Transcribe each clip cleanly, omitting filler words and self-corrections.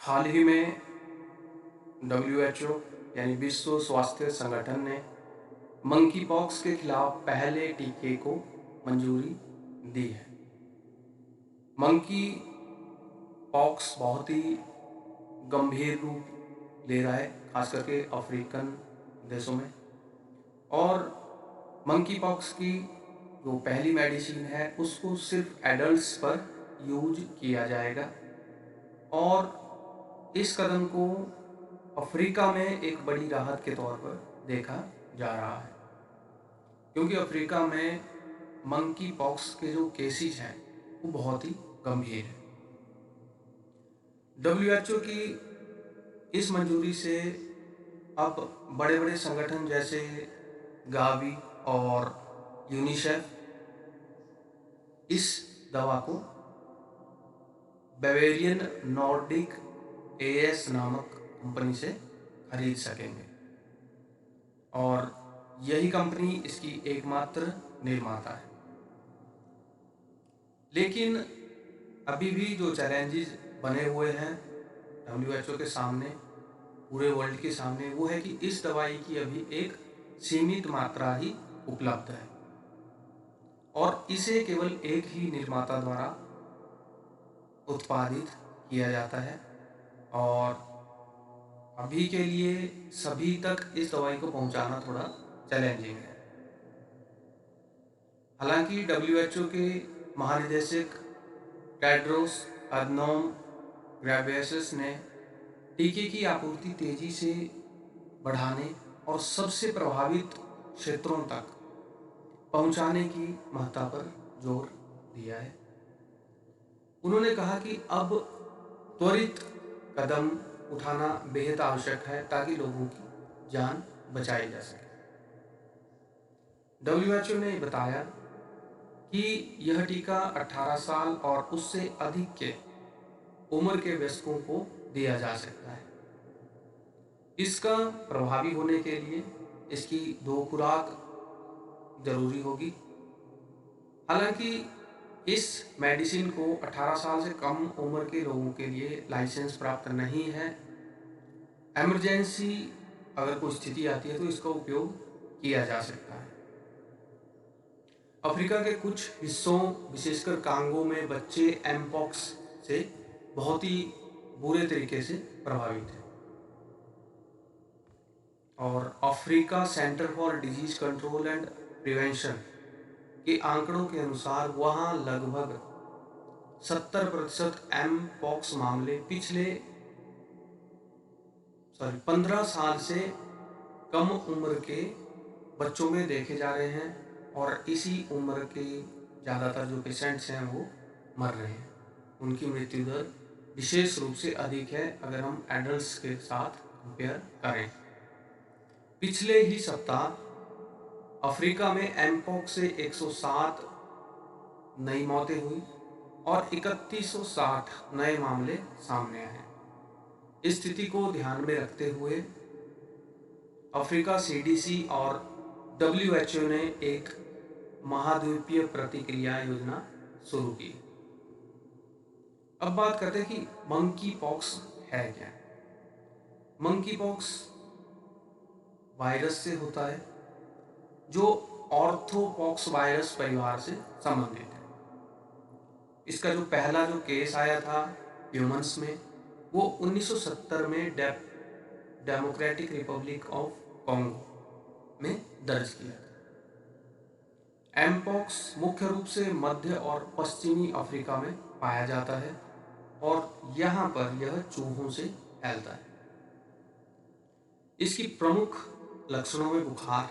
हाल ही में WHO यानी विश्व स्वास्थ्य संगठन ने मंकी पॉक्स के खिलाफ पहले टीके को मंजूरी दी है। मंकी पॉक्स बहुत ही गंभीर रूप ले रहा है, खास करके अफ्रीकन देशों में। और मंकी पॉक्स की जो पहली मेडिसिन है उसको सिर्फ एडल्ट्स पर यूज किया जाएगा। और इस कदम को अफ्रीका में एक बड़ी राहत के तौर पर देखा जा रहा है, क्योंकि अफ्रीका में मंकी पॉक्स के जो केसेस हैं वो बहुत ही गंभीर है। WHO की इस मंजूरी से अब बड़े बड़े संगठन जैसे गावी और यूनिसेफ इस दवा को बेवेरियन नॉर्डिक एएस नामक कंपनी से खरीद सकेंगे, और यही कंपनी इसकी एकमात्र निर्माता है। लेकिन अभी भी जो चैलेंजेस बने हुए हैं WHO के सामने, पूरे वर्ल्ड के सामने, वो है कि इस दवाई की अभी एक सीमित मात्रा ही उपलब्ध है और इसे केवल एक ही निर्माता द्वारा उत्पादित किया जाता है, और अभी के लिए सभी तक इस दवाई को पहुंचाना थोड़ा चैलेंजिंग है। हालांकि WHO के महानिदेशक टेड्रोस अधनोम घेब्रेयेसस ने टीके की आपूर्ति तेजी से बढ़ाने और सबसे प्रभावित क्षेत्रों तक पहुंचाने की महत्ता पर जोर दिया है। उन्होंने कहा कि अब त्वरित कदम उठाना बेहद आवश्यक है ताकि लोगों की जान बचाई जा सके। WHO ने बताया कि यह टीका 18 साल और उससे अधिक के उम्र के वयस्कों को दिया जा सकता है। इसका प्रभावी होने के लिए इसकी 2 खुराक जरूरी होगी। हालांकि इस मेडिसिन को 18 साल से कम उम्र के लोगों के लिए लाइसेंस प्राप्त नहीं है। इमरजेंसी अगर कोई स्थिति आती है तो इसका उपयोग किया जा सकता है। अफ्रीका के कुछ हिस्सों, विशेषकर कांगो में बच्चे एमपॉक्स से बहुत ही बुरे तरीके से प्रभावित हैं, और Africa centre for disease control and prevention के आंकड़ों के अनुसार वहां लगभग 70% एमपॉक्स मामले पिछले 15 साल से कम उम्र के बच्चों में देखे जा रहे हैं, और इसी उम्र के ज़्यादातर जो पेशेंट्स हैं वो मर रहे हैं। उनकी मृत्यु दर विशेष रूप से अधिक है अगर हम एडल्ट्स के साथ कंपेयर करें। पिछले ही सप्ताह अफ्रीका में एमपॉक्स से 107 नई मौतें हुई और 3160 नए मामले सामने आए। इस स्थिति को ध्यान में रखते हुए अफ्रीका CDC और WHO ने एक महाद्वीपीय प्रतिक्रिया योजना शुरू की। अब बात करते हैं कि मंकी पॉक्स है क्या। मंकी पॉक्स वायरस से होता है जो ऑर्थोपॉक्स वायरस परिवार से संबंधित है। इसका जो पहला केस आया था ह्यूमंस में, वो 1970 में डेमोक्रेटिक रिपब्लिक ऑफ कॉन्गो में दर्ज किया था। एमपॉक्स मुख्य रूप से मध्य और पश्चिमी अफ्रीका में पाया जाता है और यहाँ पर यह चूहों से फैलता है। इसकी प्रमुख लक्षणों में बुखार,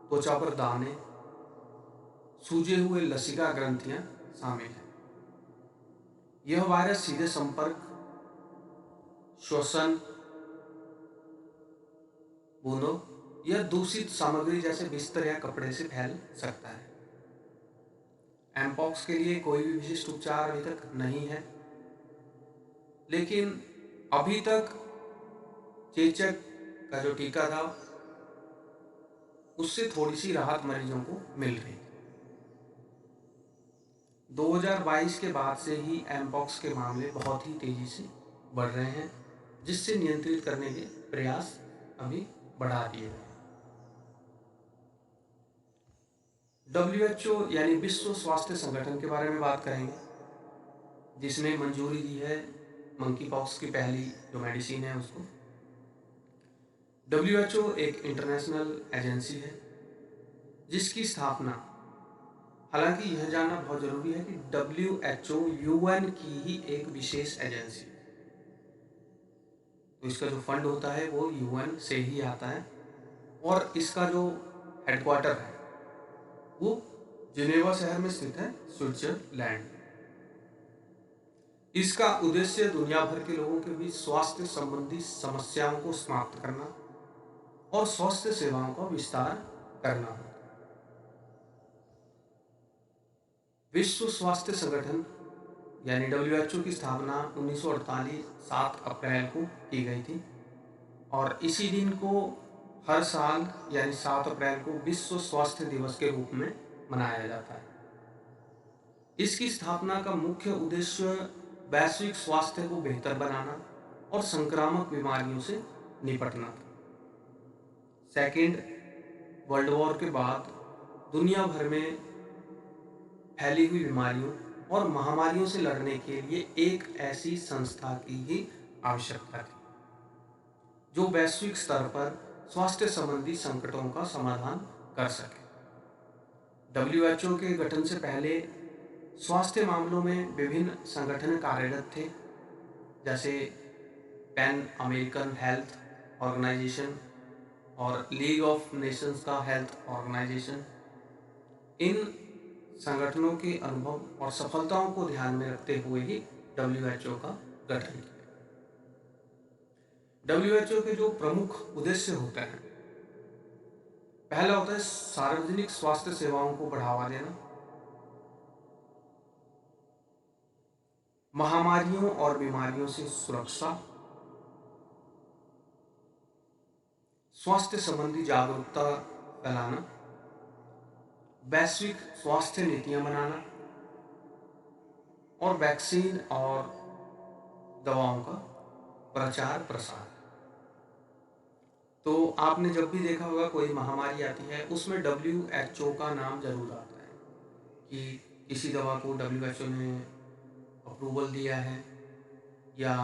त्वचा पर दाने, सूजे हुए लसिका ग्रंथियां शामिल हैं। यह वायरस सीधे संपर्क, श्वसन, बूंदों या दूषित सामग्री जैसे बिस्तर या कपड़े से फैल सकता है। एमपॉक्स के लिए कोई भी विशिष्ट उपचार अभी तक नहीं है, लेकिन अभी तक चेचक का जो टीका था उससे थोड़ी सी राहत मरीजों को मिल रही है। 2022 के बाद से ही एमपॉक्स के मामले बहुत ही तेजी से बढ़ रहे हैं, जिससे नियंत्रित करने के प्रयास अभी बढ़ा दिए गए हैं। WHO यानी विश्व स्वास्थ्य संगठन के बारे में बात करेंगे, जिसने मंजूरी दी है मंकी पॉक्स की पहली जो मेडिसिन है उसको। WHO एक इंटरनेशनल एजेंसी है जिसकी स्थापना, हालांकि यह जानना बहुत जरूरी है कि WHO UN की ही एक विशेष एजेंसी है, तो इसका जो फंड होता है वो UN से ही आता है, और इसका जो हेडक्वार्टर है वो जिनेवा शहर में स्थित है, स्विट्जरलैंड। इसका उद्देश्य दुनिया भर के लोगों के बीच स्वास्थ्य संबंधी समस्याओं को समाप्त करना और स्वास्थ्य सेवाओं का विस्तार करना है। विश्व स्वास्थ्य संगठन यानी WHO की स्थापना 1948 7 अप्रैल को की गई थी, और इसी दिन को हर साल यानी 7 अप्रैल को विश्व स्वास्थ्य दिवस के रूप में मनाया जाता है। इसकी स्थापना का मुख्य उद्देश्य वैश्विक स्वास्थ्य को बेहतर बनाना और संक्रामक बीमारियों से निपटना था। सेकेंड वर्ल्ड वॉर के बाद दुनिया भर में फैली हुई बीमारियों और महामारियों से लड़ने के लिए एक ऐसी संस्था की ही आवश्यकता थी जो वैश्विक स्तर पर स्वास्थ्य संबंधी संकटों का समाधान कर सके। WHO के गठन से पहले स्वास्थ्य मामलों में विभिन्न संगठन कार्यरत थे, जैसे पैन अमेरिकन हेल्थ ऑर्गेनाइजेशन और लीग ऑफ नेशंस का हेल्थ ऑर्गेनाइजेशन। इन संगठनों के अनुभव और सफलताओं को ध्यान में रखते हुए ही WHO का गठन किया। WHO के जो प्रमुख उद्देश्य होते हैं, पहला होता है सार्वजनिक स्वास्थ्य सेवाओं को बढ़ावा देना, महामारियों और बीमारियों से सुरक्षा, स्वास्थ्य संबंधी जागरूकता फैलाना, वैश्विक स्वास्थ्य नीतियां बनाना, और वैक्सीन और दवाओं का प्रचार प्रसार। तो आपने जब भी देखा होगा कोई महामारी आती है उसमें WHO का नाम जरूर आता है कि किसी दवा को WHO ने अप्रूवल दिया है, या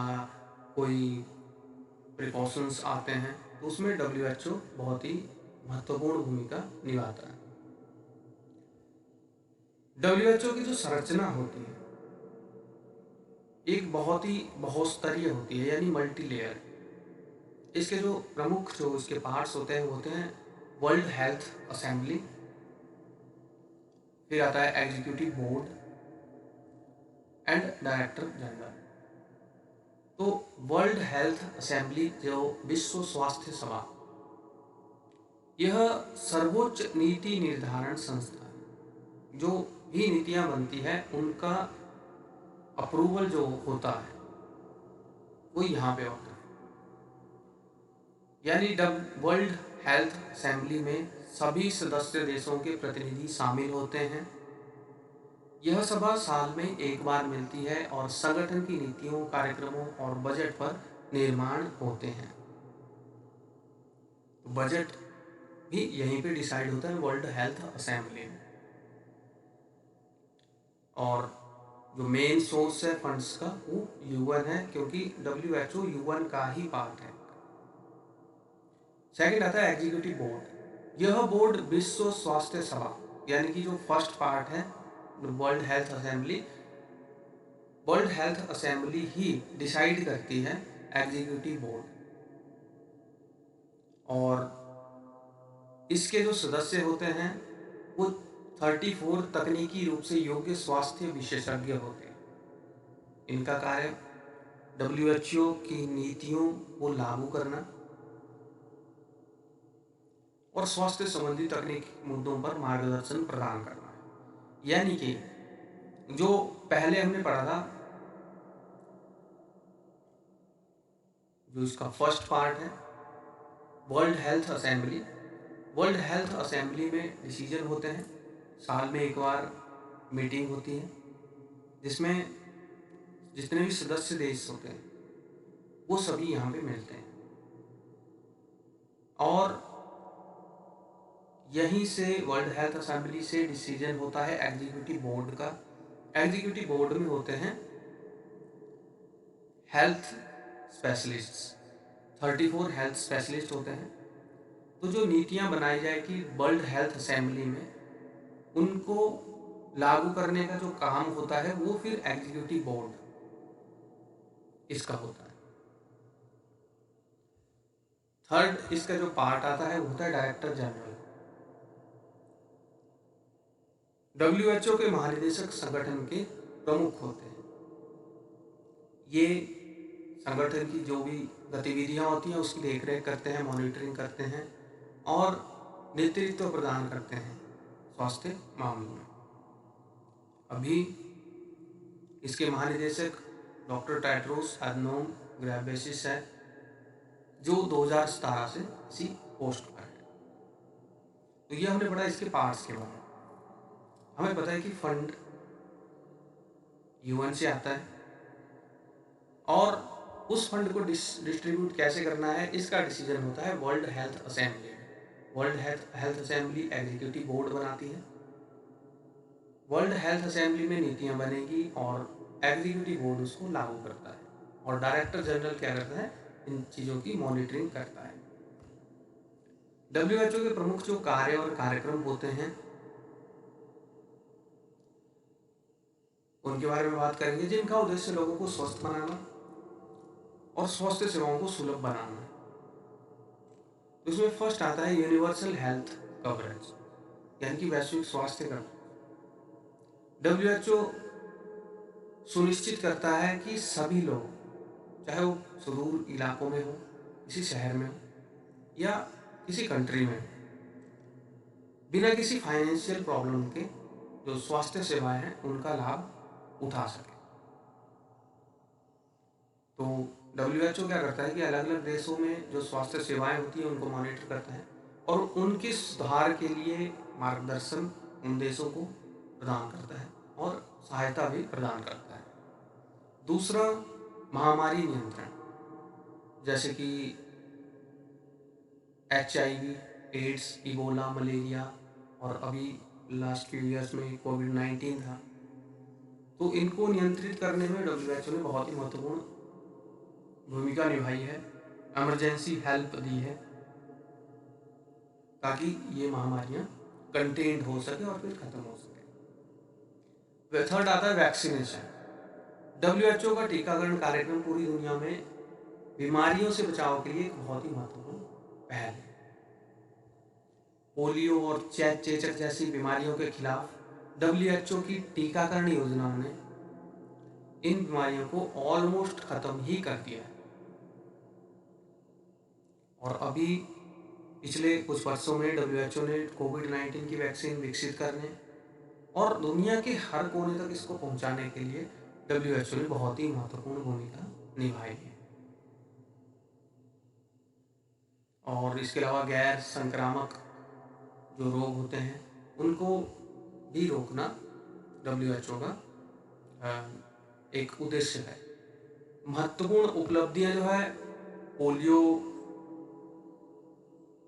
कोई प्रिकॉशंस आते हैं तो उसमें WHO बहुत ही महत्वपूर्ण भूमिका निभाता है। WHO की जो संरचना होती है एक बहुत ही बहुस्तरीय होती है, यानी मल्टी लेयर। इसके जो प्रमुख जो इसके पार्ट्स होते हैं वो होते हैं वर्ल्ड हेल्थ असेंबली, फिर आता है executive board and director general. तो वर्ल्ड हेल्थ असेंबली जो विश्व स्वास्थ्य सभा, यह सर्वोच्च नीति निर्धारण संस्था है। जो भी नीतियां बनती है उनका अप्रूवल जो होता है वो यहाँ पे होता है। यानी वर्ल्ड हेल्थ असेंबली में सभी सदस्य देशों के प्रतिनिधि शामिल होते हैं। यह सभा साल में एक बार मिलती है और संगठन की नीतियों, कार्यक्रमों और बजट पर निर्माण होते हैं। तो बजट भी यहीं पे डिसाइड होता है वर्ल्ड हेल्थ असेंबली में। और जो मेन सोर्स है फंड्स का वो UN है, क्योंकि WHO UN का ही पार्ट है। सेकंड आता है एग्जीक्यूटिव बोर्ड। यह बोर्ड विश्व स्वास्थ्य सभा यानी कि जो फर्स्ट पार्ट है World Health Assembly, World Health Assembly ही डिसाइड करती है एग्जीक्यूटिव बोर्ड। और इसके जो सदस्य होते हैं वो 34 तकनीकी रूप से योग्य स्वास्थ्य विशेषज्ञ होते हैं। इनका कार्य WHO की नीतियों को लागू करना और स्वास्थ्य संबंधी तकनीकी मुद्दों पर मार्गदर्शन प्रदान करना है। यानी कि जो पहले हमने पढ़ा था, जो इसका फर्स्ट पार्ट है World Health Assembly, World Health assembly में डिसीजन होते हैं, साल में एक बार मीटिंग होती है जिसमें जितने भी सदस्य देश होते हैं वो सभी यहाँ पे मिलते हैं। और यहीं से वर्ल्ड हेल्थ असेंबली से डिसीजन होता है एग्जीक्यूटिव बोर्ड का। एग्जीक्यूटिव बोर्ड में होते हैं हेल्थ स्पेशलिस्ट्स, 34 हेल्थ स्पेशलिस्ट होते हैं। तो जो नीतियाँ बनाई जाएगी वर्ल्ड हेल्थ असेंबली में, उनको लागू करने का जो काम होता है वो फिर एग्जीक्यूटिव बोर्ड इसका होता है। थर्ड इसका जो पार्ट आता है वो होता है डायरेक्टर जनरल। WHO के महानिदेशक संगठन के प्रमुख होते हैं। ये संगठन की जो भी गतिविधियां होती हैं उसकी देखरेख करते हैं, मॉनिटरिंग करते हैं और नेतृत्व प्रदान करते हैं स्वास्थ्य मामलों में। अभी इसके महानिदेशक डॉक्टर टेड्रोस अधनोम घेब्रेयेसस है, जो 2017 से इसी पोस्ट पर है। तो ये हमने पढ़ा इसके पार्ट्स के बारे में। हमें पता है कि फंड UN से आता है और उस फंड को डिस्ट्रीब्यूट कैसे करना है इसका डिसीजन होता है वर्ल्ड हेल्थ असेंबली में। World Health assembly executive board बनाती है। वर्ल्ड हेल्थ असेंबली में नीतियां बनेगी और एग्जीक्यूटिव बोर्ड उसको लागू करता है, और डायरेक्टर जनरल क्या करता है, इन चीज़ों की मॉनिटरिंग करता है। WHO के प्रमुख जो कार्य और कार्यक्रम होते हैं उनके बारे में बात करेंगे, जिनका उद्देश्य लोगों को स्वस्थ बनाना और स्वास्थ्य सेवाओं को सुलभ बनाना है। तो इसमें फर्स्ट आता है यूनिवर्सल हेल्थ कवरेज, यानी कि वैश्विक स्वास्थ्य कवरेज। WHO सुनिश्चित करता है कि सभी लोग, चाहे वो सुदूर इलाकों में हो, किसी शहर में हो या किसी कंट्री में, बिना किसी फाइनेंशियल प्रॉब्लम के जो स्वास्थ्य सेवाएं हैं उनका लाभ उठा सके। तो WHO क्या करता है कि अलग अलग देशों में जो स्वास्थ्य सेवाएं होती हैं उनको मॉनिटर करता है और उनके सुधार के लिए मार्गदर्शन उन देशों को प्रदान करता है और सहायता भी प्रदान करता है। दूसरा, महामारी नियंत्रण, जैसे कि HIV, एड्स, इबोला, मलेरिया और अभी लास्ट फ्यू ईयर्स में कोविड-19 था। तो इनको नियंत्रित करने में WHO ने बहुत ही महत्वपूर्ण भूमिका निभाई है, इमरजेंसी हेल्प दी है ताकि ये महामारियां कंटेन्ड हो सके और फिर खत्म हो सके। थर्ड आता है वैक्सीनेशन। WHO का टीकाकरण कार्यक्रम पूरी दुनिया में बीमारियों से बचाव के लिए एक बहुत ही महत्वपूर्ण पहल है। पोलियो और चेचक जैसी बीमारियों के खिलाफ WHO की टीकाकरण योजना ने इन बीमारियों को ऑलमोस्ट खत्म ही कर दिया है। और अभी पिछले कुछ वर्षों में WHO ने कोविड-19 की वैक्सीन विकसित करने और दुनिया के हर कोने तक इसको पहुंचाने के लिए WHO ने बहुत ही महत्वपूर्ण भूमिका निभाई है। और इसके अलावा गैर संक्रामक जो रोग होते हैं उनको भी रोकना WHO का एक उद्देश्य है। महत्वपूर्ण उपलब्धियां जो है, polio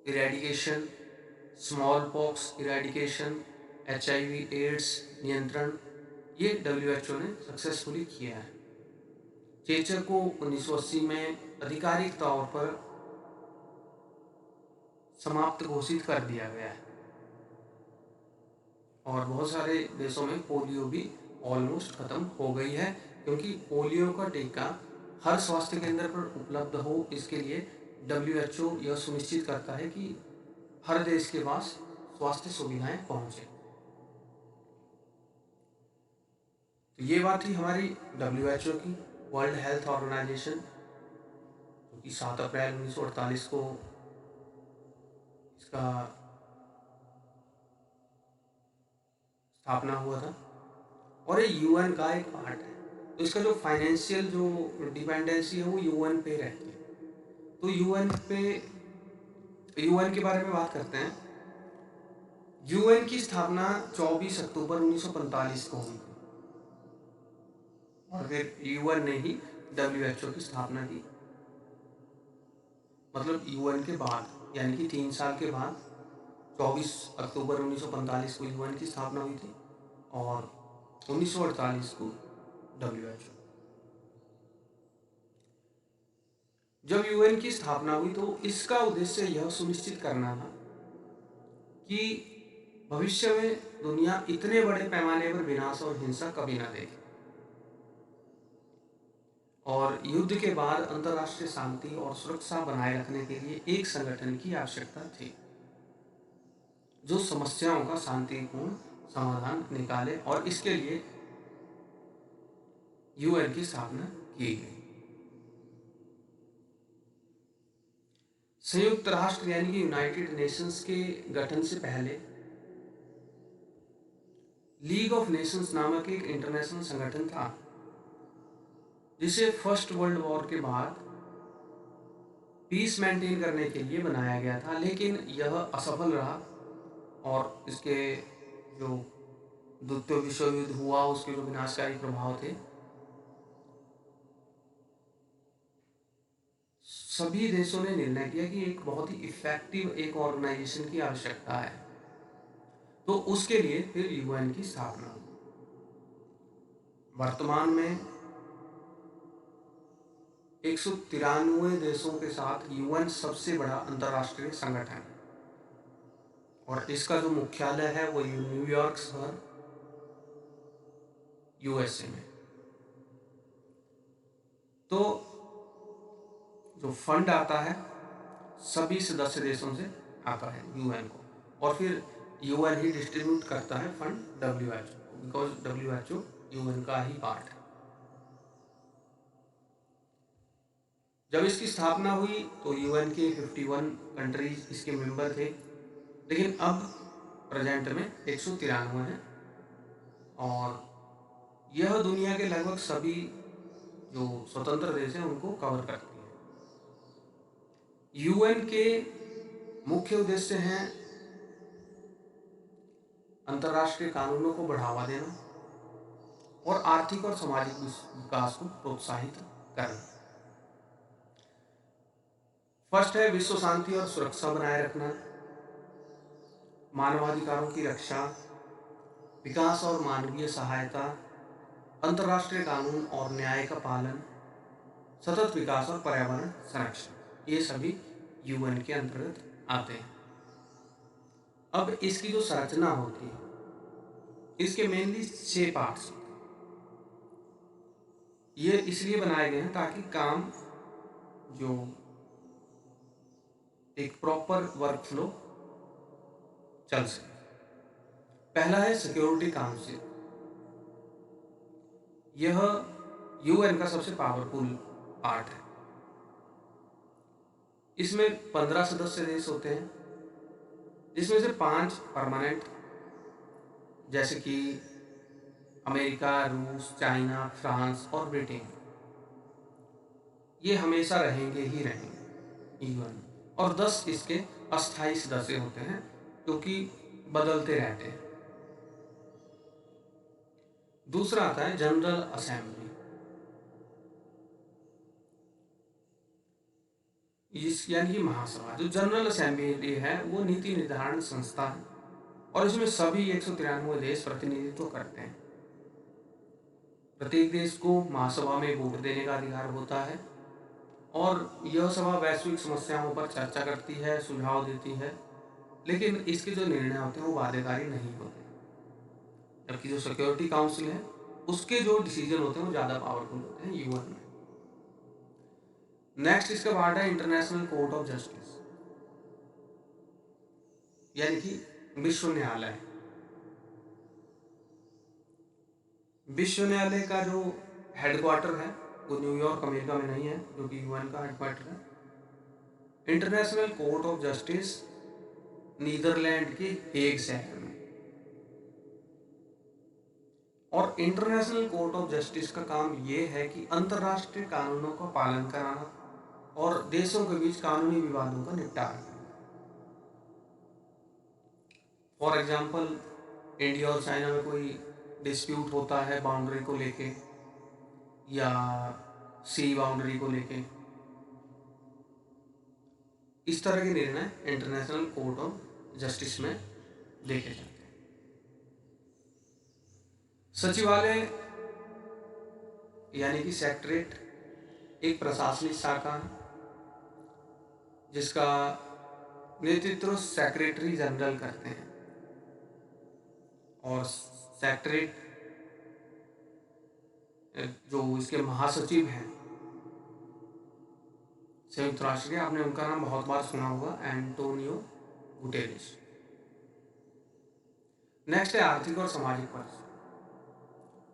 eradication, small pox eradication, HIV AIDS नियंत्रण, ये WHO ने सक्सेसफुली किया है। चेचक को 1980 में आधिकारिक तौर पर समाप्त घोषित कर दिया गया है और बहुत सारे देशों में पोलियो भी ऑलमोस्ट खत्म हो गई है, क्योंकि पोलियो का टीका हर स्वास्थ्य केंद्र पर उपलब्ध हो, इसके लिए WHO यह सुनिश्चित करता है कि हर देश के पास स्वास्थ्य सुविधाएं पहुंचे। तो ये बात थी हमारी WHO की, वर्ल्ड हेल्थ ऑर्गेनाइजेशन, जो कि 7 अप्रैल 1948 को इसका स्थापना हुआ था और ये UN का एक पार्ट है। तो इसका जो फाइनेंशियल जो डिपेंडेंसी है वो UN पे रहती है। तो UN के बारे में बात करते हैं। UN की स्थापना 24 अक्टूबर 1945 को हुई थी और फिर UN ने ही WHO की स्थापना की मतलब यूएन के बाद, यानी कि 3 साल के बाद 24 अक्टूबर 1945 को यूएन की स्थापना हुई थी और 1948 को WHO। जब यूएन की स्थापना हुई तो इसका उद्देश्य यह सुनिश्चित करना था कि भविष्य में दुनिया इतने बड़े पैमाने पर विनाश और हिंसा कभी ना देखे और युद्ध के बाद अंतर्राष्ट्रीय शांति और सुरक्षा बनाए रखने के लिए एक संगठन की आवश्यकता थी जो समस्याओं का शांतिपूर्ण समाधान निकाले, और इसके लिए यूएन की स्थापना की गई। संयुक्त राष्ट्र यानी कि यूनाइटेड नेशंस के गठन से पहले लीग ऑफ नेशंस नामक एक इंटरनेशनल संगठन था जिसे फर्स्ट वर्ल्ड वॉर के बाद पीस मेंटेन करने के लिए बनाया गया था, लेकिन यह असफल रहा और इसके जो द्वितीय विश्व युद्ध हुआ उसके जो विनाशकारी प्रभाव थे, सभी देशों ने निर्णय किया कि एक बहुत ही इफेक्टिव एक ऑर्गेनाइजेशन की आवश्यकता है, तो उसके लिए फिर यूएन की स्थापना हुई। वर्तमान में 193 देशों के साथ यूएन सबसे बड़ा अंतर्राष्ट्रीय संगठन है और इसका जो मुख्यालय है वो न्यूयॉर्क शहर यूएसए में। तो जो फंड आता है सभी सदस्य देशों से आता है यूएन को, और फिर यूएन ही डिस्ट्रीब्यूट करता है फंड डब्ल्यूएचओ को, बिकॉज डब्ल्यूएचओ यूएन का ही पार्ट है। जब इसकी स्थापना हुई तो यूएन के 51 कंट्रीज इसके मेंबर थे, लेकिन अब प्रेजेंट में 193 हैं और यह दुनिया के लगभग सभी जो स्वतंत्र देश हैं उनको कवर करती है। यूएन के मुख्य उद्देश्य हैं अंतर्राष्ट्रीय कानूनों को बढ़ावा देना और आर्थिक और सामाजिक विकास को प्रोत्साहित करना। फर्स्ट है विश्व शांति और सुरक्षा बनाए रखना, मानवाधिकारों की रक्षा, विकास और मानवीय सहायता, अंतर्राष्ट्रीय कानून और न्याय का पालन, सतत विकास और पर्यावरण संरक्षण, ये सभी यूएन के अंतर्गत आते हैं। अब इसकी जो संरचना होती है इसके मेनली 6 पार्ट्स होते हैं। ये इसलिए बनाए गए हैं ताकि काम जो एक प्रॉपर वर्क फ्लो चल सके। पहला है सिक्योरिटी काउंसिल। यह यूएन का सबसे पावरफुल पार्ट है। इसमें 15 सदस्य देश होते हैं जिसमें से 5 परमानेंट, जैसे कि अमेरिका, रूस, चाइना, फ्रांस और ब्रिटेन, ये हमेशा रहेंगे ही रहेंगे यूएन, और 10 इसके अस्थायी सदस्य होते हैं जो कि बदलते रहते हैं। दूसरा आता है जनरल असेंबली। इस यानी कि महासभा। जो जनरल असेंबली है वो नीति निर्धारण संस्था है और इसमें सभी 193 देश प्रतिनिधित्व करते हैं। प्रत्येक देश को महासभा में वोट देने का अधिकार होता है और यह सभा वैश्विक समस्याओं पर चर्चा करती है, सुझाव देती है, लेकिन इसके जो निर्णय होते हैं वो बाध्यकारी नहीं होते। जबकि जो सिक्योरिटी काउंसिल है उसके जो डिसीजन होते हैं वो ज़्यादा पावरफुल होते हैं यूएन में। नेक्स्ट इसका पार्ट है इंटरनेशनल कोर्ट ऑफ जस्टिस, यानी कि विश्व न्यायालय। विश्व न्यायालय का जो हेडक्वार्टर है वो न्यूयॉर्क अमेरिका में नहीं है, जो कि यूएन का हेडक्वार्टर है। International Court of Justice Netherlands के हेग शहर में। और इंटरनेशनल कोर्ट ऑफ जस्टिस का काम ये है कि अंतर्राष्ट्रीय कानूनों का पालन कराना और देशों के बीच कानूनी विवादों का निपटारा करना। फॉर एग्जाम्पल, इंडिया और चाइना में कोई डिस्प्यूट होता है बाउंड्री को लेके या सी बाउंड्री को लेके, इस तरह के निर्णय इंटरनेशनल कोर्ट ऑफ जस्टिस में देखे जाते हैं। सचिवालय यानी कि सेक्रेटरीट एक प्रशासनिक शाखा है जिसका नेतृत्व सेक्रेटरी जनरल करते हैं, और सेक्रेटरीट जो इसके महासचिव हैं संयुक्त राष्ट्र के, आपने उनका नाम बहुत बार सुना होगा, एंटोनियो गुटेरेस। नेक्स्ट है आर्थिक और सामाजिक परिषद।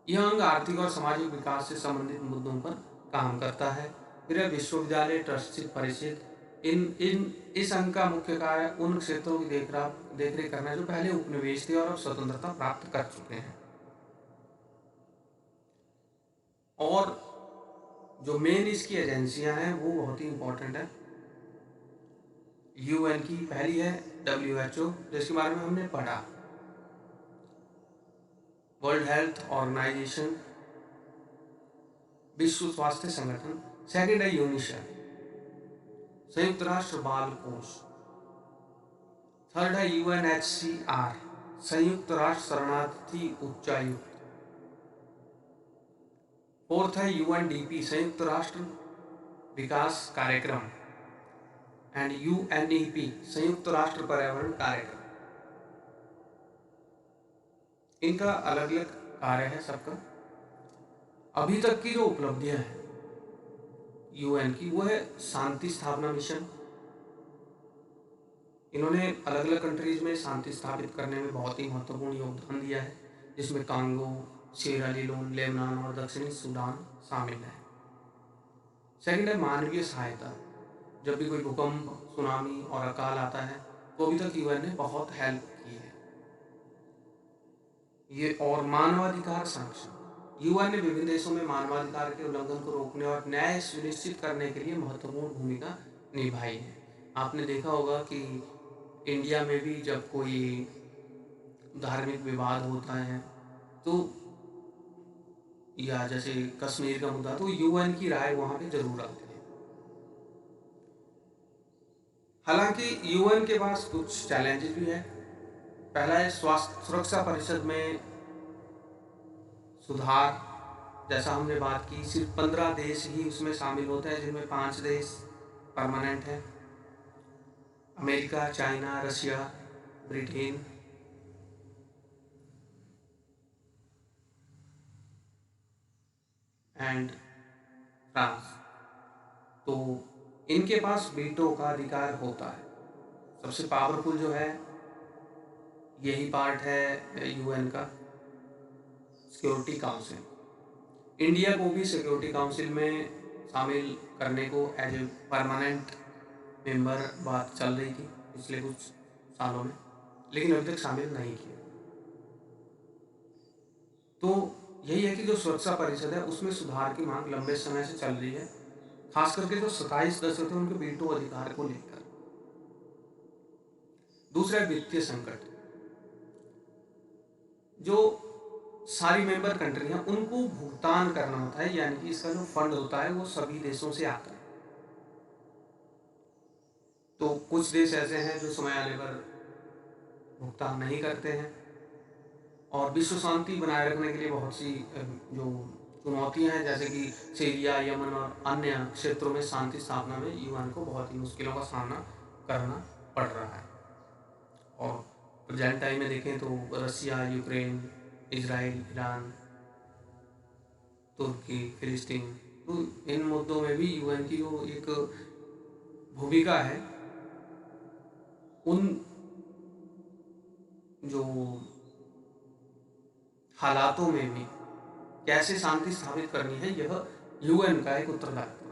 यह अंग आर्थिक और सामाजिक विकास से संबंधित मुद्दों पर काम करता है। फिर है विश्वविद्यालय ट्रस्टी परिषद। इस अंग का मुख्य कार्य उन क्षेत्रों की देखरेख करना जो पहले उपनिवेश थे और अब स्वतंत्रता प्राप्त कर चुके हैं। और जो मेन इसकी एजेंसियां हैं वो बहुत ही इंपॉर्टेंट है। यूएन की पहली है WHO, जिसके बारे में हमने पढ़ा, वर्ल्ड हेल्थ ऑर्गेनाइजेशन, विश्व स्वास्थ्य संगठन। सेकंड है यूनिसेफ, संयुक्त राष्ट्र बाल कोष। थर्ड है UNHCR, संयुक्त राष्ट्र शरणार्थी उच्चायुक्त। फोर्थ है UNDP, संयुक्त राष्ट्र विकास कार्यक्रम, एंड UNEP, संयुक्त राष्ट्र पर्यावरण कार्यक्रम। इनका अलग अलग कार्य है सबका। अभी तक की जो उपलब्धियां हैं यूएन की, वो है शांति स्थापना मिशन। इन्होंने अलग अलग कंट्रीज में शांति स्थापित करने में बहुत ही महत्वपूर्ण योगदान दिया है, जिसमें कांगो, सियरा लियोन, लेबनान और दक्षिणी सूडान शामिल है। सेकंड है मानवीय सहायता। जब भी कोई भूकंप, सुनामी और अकाल आता है तो अभी तक यूएन ने बहुत हेल्प की है। ये और मानवाधिकार संरक्षण। यूएन ने विभिन्न देशों में मानवाधिकार के उल्लंघन को रोकने और न्याय सुनिश्चित करने के लिए महत्वपूर्ण भूमिका निभाई है। आपने देखा होगा कि इंडिया में भी जब कोई धार्मिक विवाद होता है तो, या जैसे कश्मीर का मुद्दा, तो यूएन की राय वहां पे जरूर आती है। हालांकि यूएन के पास कुछ चैलेंजेस भी है। पहला है स्वास्थ्य सुरक्षा परिषद में सुधार। जैसा हमने बात की, सिर्फ 15 देश ही उसमें शामिल होते हैं, जिनमें 5 देश परमानेंट हैं, America, China, Russia, Britain. And France. तो इनके पास वीटो का अधिकार होता है। सबसे पावरफुल जो है यही पार्ट है यूएन का, सिक्योरिटी काउंसिल। इंडिया को भी सिक्योरिटी काउंसिल में शामिल करने को एज ए परमानेंट मेंबर बात चल रही थी पिछले कुछ सालों में, लेकिन अभी तक शामिल नहीं किया। तो यही है कि जो सुरक्षा परिषद है उसमें सुधार की मांग लंबे समय से चल रही है, खास करके जो 27 सदस्य थे उनके वीटो अधिकार को लेकर। दूसरा है वित्तीय संकट। जो सारी मेंबर कंट्री हैं उनको भुगतान करना होता है, यानी कि इसका जो फंड होता है वो सभी देशों से आता है। तो कुछ देश ऐसे हैं जो समय आने पर भुगतान नहीं करते हैं, और विश्व शांति बनाए रखने के लिए बहुत सी जो चुनौतियां हैं, जैसे कि सीरिया, यमन और अन्य क्षेत्रों में शांति स्थापना में यूएन को बहुत ही मुश्किलों का सामना करना पड़ रहा है। और प्रेजेंट टाइम में देखें तो रसिया, यूक्रेन, इजराइल, ईरान, तुर्की, फिलिस्तीन, तो इन मुद्दों में भी यूएन की जो एक भूमिका है, उन जो हालातों में भी कैसे शांति स्थापित करनी है, यह यूएन का एक उत्तरदायित्व है।